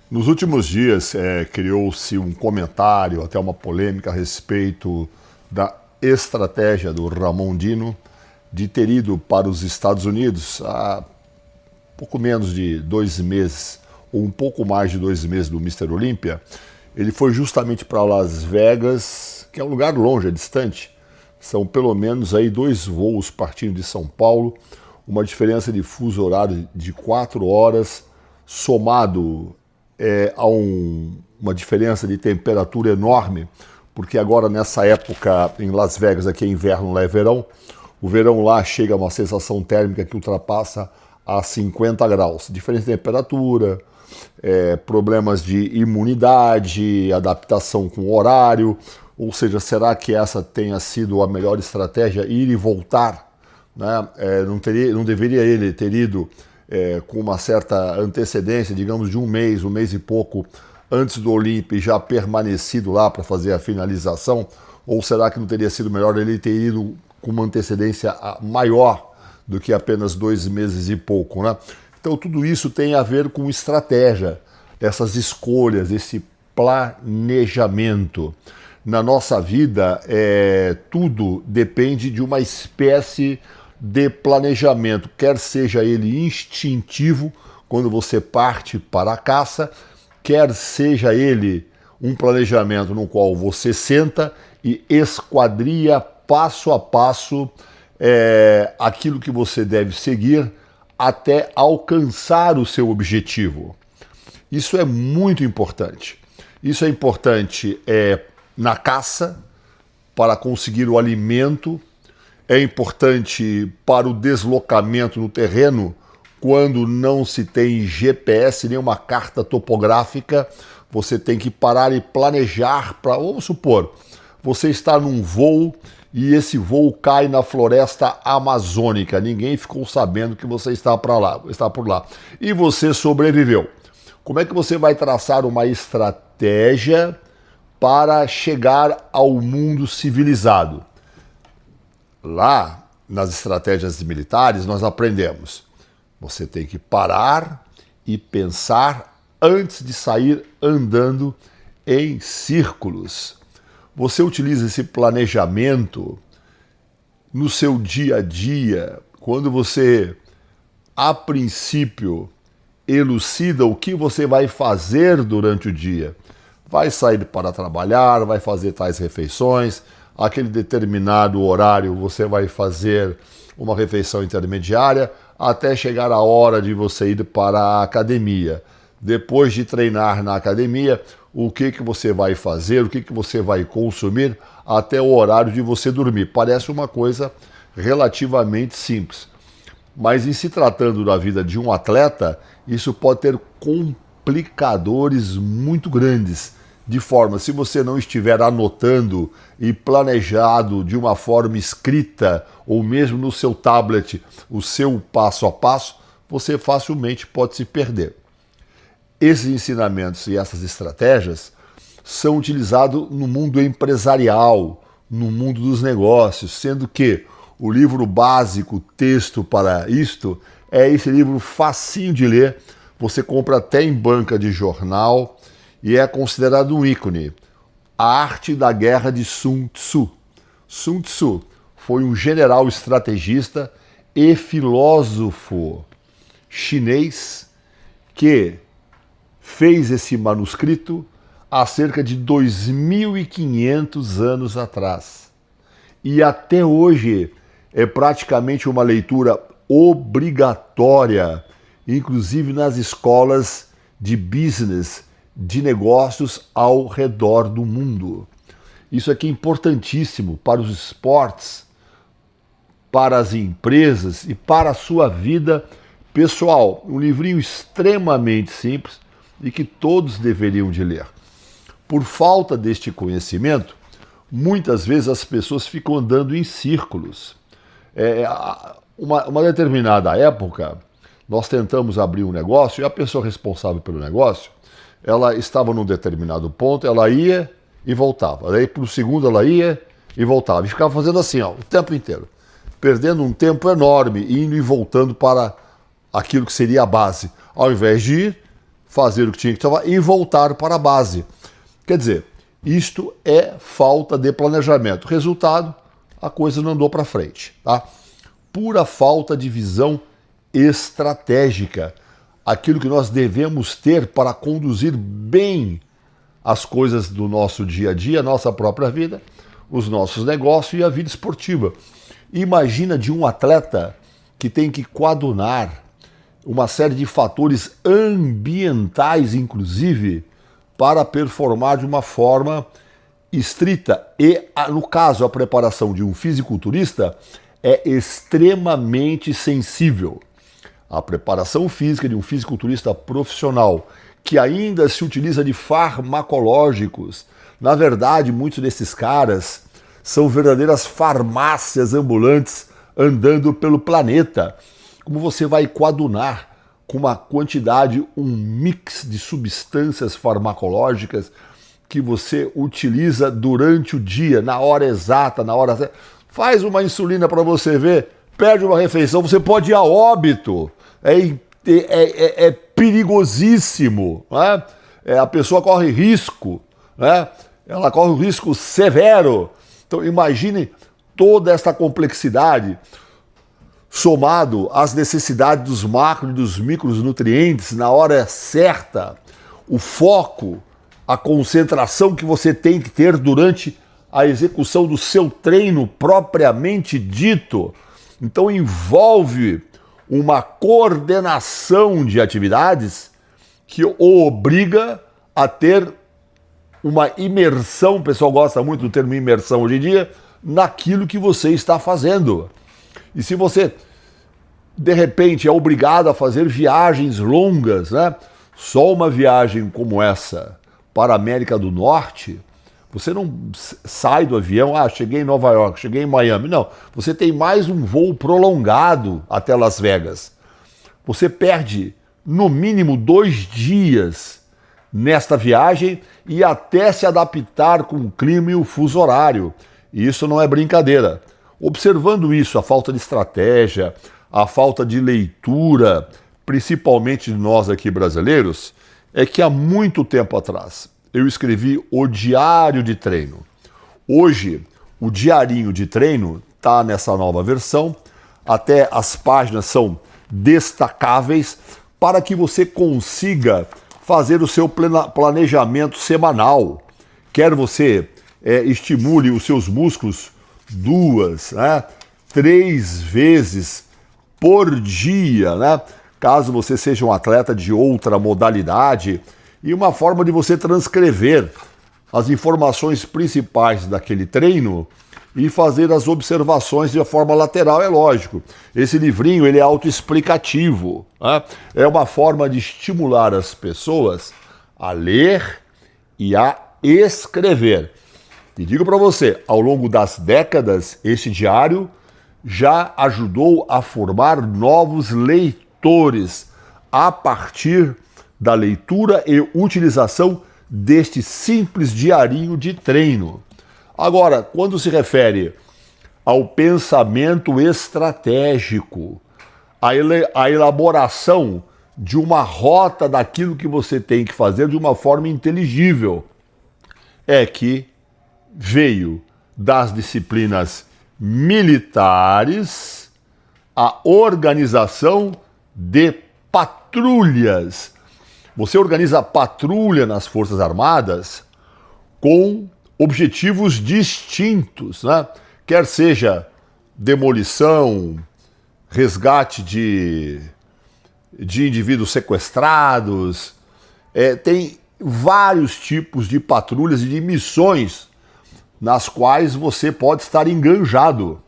Nos últimos dias, criou-se um comentário, até uma polêmica a respeito da estratégia do Ramon Dino de ter ido para os Estados Unidos há pouco menos de 2 meses, ou um pouco mais de 2 meses do Mister Olímpia. Ele foi justamente para Las Vegas, que é um lugar longe, é distante. São pelo menos aí 2 voos partindo de São Paulo, uma diferença de fuso horário de 4 horas, somado uma diferença de temperatura enorme, porque agora nessa época em Las Vegas, aqui é inverno, lá é verão, o verão lá chega a uma sensação térmica que ultrapassa a 50 graus. Diferença de temperatura, problemas de imunidade, adaptação com o horário, ou seja, será que essa tenha sido a melhor estratégia, ir e voltar? Né? Não deveria ele ter ido com uma certa antecedência, digamos de um mês e pouco antes do Olímpia, já permanecido lá para fazer a finalização? Ou será que não teria sido melhor ele ter ido com uma antecedência maior do que apenas 2 meses e pouco, né? Então tudo isso tem a ver com estratégia, essas escolhas, esse planejamento. Na nossa vida, tudo depende de uma espécie de planejamento, quer seja ele instintivo, quando você parte para a caça, quer seja ele um planejamento no qual você senta e esquadria passo a passo aquilo que você deve seguir até alcançar o seu objetivo. Isso é muito importante. Isso é importante na caça, para conseguir o alimento, é importante para o deslocamento no terreno, quando não se tem GPS, nem uma carta topográfica, você tem que parar e planejar para, vamos supor, você está num voo e esse voo cai na floresta amazônica, ninguém ficou sabendo que você está por lá, e você sobreviveu. Como é que você vai traçar uma estratégia para chegar ao mundo civilizado? Lá, nas estratégias militares, nós aprendemos. Você tem que parar e pensar antes de sair andando em círculos. Você utiliza esse planejamento no seu dia a dia, quando você, a princípio, elucida o que você vai fazer durante o dia. Vai sair para trabalhar, vai fazer tais refeições, aquele determinado horário você vai fazer uma refeição intermediária, até chegar a hora de você ir para a academia. Depois de treinar na academia, o que você vai fazer, o que você vai consumir, até o horário de você dormir. Parece uma coisa relativamente simples. Mas em se tratando da vida de um atleta, isso pode ter complicadores muito grandes. De forma, se você não estiver anotando e planejado de uma forma escrita, ou mesmo no seu tablet, o seu passo a passo, você facilmente pode se perder. Esses ensinamentos e essas estratégias são utilizados no mundo empresarial, no mundo dos negócios, sendo que o livro básico, texto para isto, é esse livro facinho de ler, você compra até em banca de jornal, e é considerado um ícone, A Arte da Guerra de Sun Tzu. Sun Tzu foi um general estrategista e filósofo chinês que fez esse manuscrito há cerca de 2.500 anos atrás. E até hoje é praticamente uma leitura obrigatória, inclusive nas escolas de business, de negócios ao redor do mundo. Isso aqui é importantíssimo para os esportes, para as empresas e para a sua vida pessoal. Um livrinho extremamente simples e que todos deveriam de ler. Por falta deste conhecimento, muitas vezes as pessoas ficam andando em círculos. Uma determinada época, nós tentamos abrir um negócio e a pessoa responsável pelo negócio, ela estava num determinado ponto, ela ia e voltava. Daí para o segundo ela ia e voltava. E ficava fazendo assim, o tempo inteiro. Perdendo um tempo enorme, indo e voltando para aquilo que seria a base. Ao invés de ir, fazer o que tinha que fazer e voltar para a base. Quer dizer, isto é falta de planejamento. Resultado, a coisa não andou para frente, tá? Pura falta de visão estratégica. Aquilo que nós devemos ter para conduzir bem as coisas do nosso dia a dia, a nossa própria vida, os nossos negócios e a vida esportiva. Imagina de um atleta que tem que coadunar uma série de fatores ambientais, inclusive, para performar de uma forma estrita. E, no caso, a preparação de um fisiculturista é extremamente sensível. A preparação física de um fisiculturista profissional que ainda se utiliza de farmacológicos. Na verdade, muitos desses caras são verdadeiras farmácias ambulantes andando pelo planeta. Como você vai coadunar com uma quantidade, um mix de substâncias farmacológicas que você utiliza durante o dia, na hora exata, na hora certa. Faz uma insulina para você ver, perde uma refeição, você pode ir a óbito. É perigosíssimo, né? A pessoa corre risco, né? Ela corre um risco severo. Então imagine toda essa complexidade somado às necessidades dos macro e dos micronutrientes na hora certa, o foco, a concentração que você tem que ter durante a execução do seu treino propriamente dito. Então envolve uma coordenação de atividades que o obriga a ter uma imersão, o pessoal gosta muito do termo imersão hoje em dia, naquilo que você está fazendo. E se você, de repente, é obrigado a fazer viagens longas, né? Só uma viagem como essa para a América do Norte, você não sai do avião, cheguei em Nova York, cheguei em Miami. Não, você tem mais um voo prolongado até Las Vegas. Você perde, no mínimo, 2 dias nesta viagem e até se adaptar com o clima e o fuso horário. E isso não é brincadeira. Observando isso, a falta de estratégia, a falta de leitura, principalmente de nós aqui brasileiros, é que há muito tempo atrás eu escrevi o Diário de Treino. Hoje, o Diarinho de Treino está nessa nova versão, até as páginas são destacáveis para que você consiga fazer o seu planejamento semanal. Quer você estimule os seus músculos 2, 3 vezes por dia, né? Caso você seja um atleta de outra modalidade, e uma forma de você transcrever as informações principais daquele treino e fazer as observações de forma lateral, é lógico. Esse livrinho ele é autoexplicativo, né? É uma forma de estimular as pessoas a ler e a escrever. E digo para você, ao longo das décadas, esse diário já ajudou a formar novos leitores a partir da leitura e utilização deste simples diarinho de treino. Agora, quando se refere ao pensamento estratégico, a elaboração de uma rota daquilo que você tem que fazer de uma forma inteligível, é que veio das disciplinas militares a organização de patrulhas. Você organiza patrulha nas Forças Armadas com objetivos distintos, né? Quer seja demolição, resgate de indivíduos sequestrados, tem vários tipos de patrulhas e de missões nas quais você pode estar enganjado.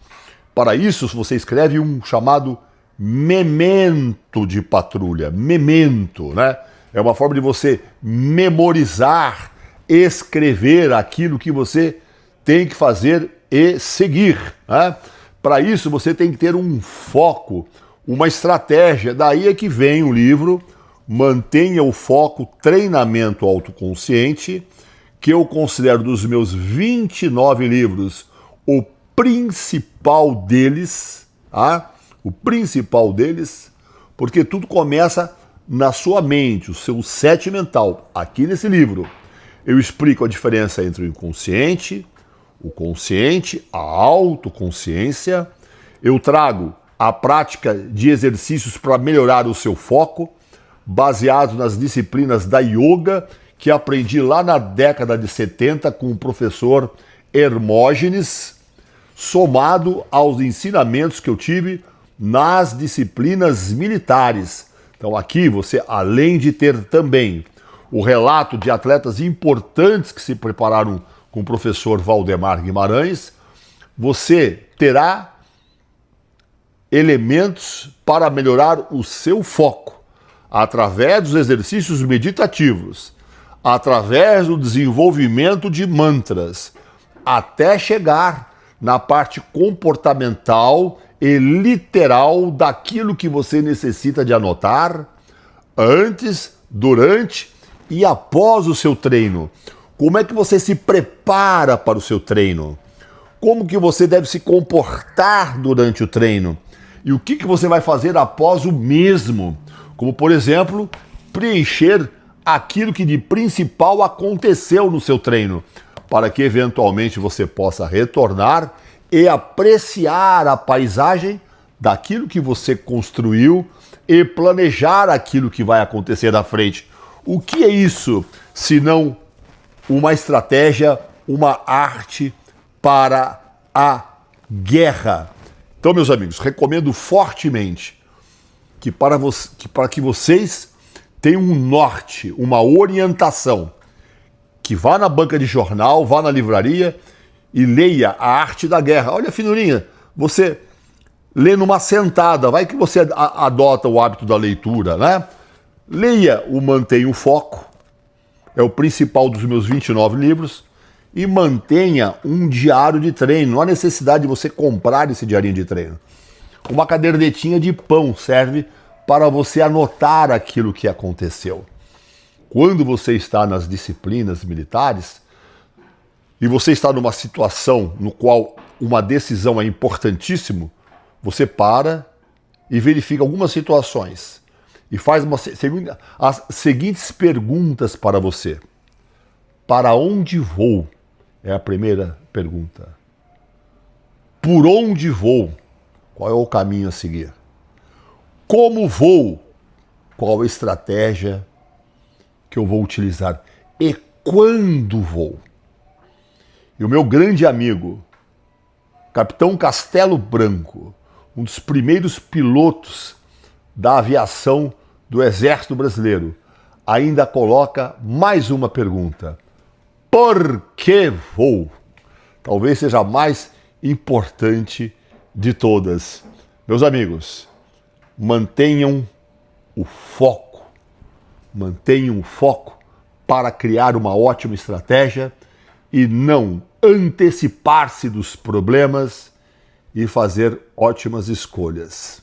Para isso, você escreve um chamado memento de patrulha, memento, né? É uma forma de você memorizar, escrever aquilo que você tem que fazer e seguir, né? Para isso, você tem que ter um foco, uma estratégia. Daí é que vem o livro Mantenha o Foco, Treinamento Autoconsciente, que eu considero dos meus 29 livros o principal deles, tá? O principal deles, porque tudo começa na sua mente, o seu set mental. Aqui nesse livro, eu explico a diferença entre o inconsciente, o consciente, a autoconsciência. Eu trago a prática de exercícios para melhorar o seu foco, baseado nas disciplinas da yoga, que aprendi lá na década de 70 com o professor Hermógenes, somado aos ensinamentos que eu tive nas disciplinas militares. Então aqui você, além de ter também o relato de atletas importantes que se prepararam com o professor Valdemar Guimarães, você terá elementos para melhorar o seu foco através dos exercícios meditativos, através do desenvolvimento de mantras, até chegar na parte comportamental e literal daquilo que você necessita de anotar antes, durante e após o seu treino. Como é que você se prepara para o seu treino? Como que você deve se comportar durante o treino? E o que você vai fazer após o mesmo? Como, por exemplo, preencher aquilo que de principal aconteceu no seu treino, para que eventualmente você possa retornar e apreciar a paisagem daquilo que você construiu e planejar aquilo que vai acontecer na frente. O que é isso, senão uma estratégia, uma arte para a guerra? Então, meus amigos, recomendo fortemente que para que vocês tenham um norte, uma orientação, que vá na banca de jornal, vá na livraria e leia A Arte da Guerra. Olha, finurinha, você lê numa sentada, vai que você adota o hábito da leitura, né? Leia o Mantenha o Foco, é o principal dos meus 29 livros, e mantenha um diário de treino. Não há necessidade de você comprar esse diarinho de treino. Uma cadernetinha de pão serve para você anotar aquilo que aconteceu. Quando você está nas disciplinas militares e você está numa situação no qual uma decisão é importantíssimo, você para e verifica algumas situações e faz as seguintes perguntas para você. Para onde vou? É a primeira pergunta. Por onde vou? Qual é o caminho a seguir? Como vou? Qual a estratégia que eu vou utilizar? E quando vou? E o meu grande amigo, Capitão Castelo Branco, um dos primeiros pilotos da aviação do Exército Brasileiro, ainda coloca mais uma pergunta. Por que vou? Talvez seja a mais importante de todas. Meus amigos, mantenham o foco. Mantenham o foco para criar uma ótima estratégia e não antecipar-se dos problemas e fazer ótimas escolhas.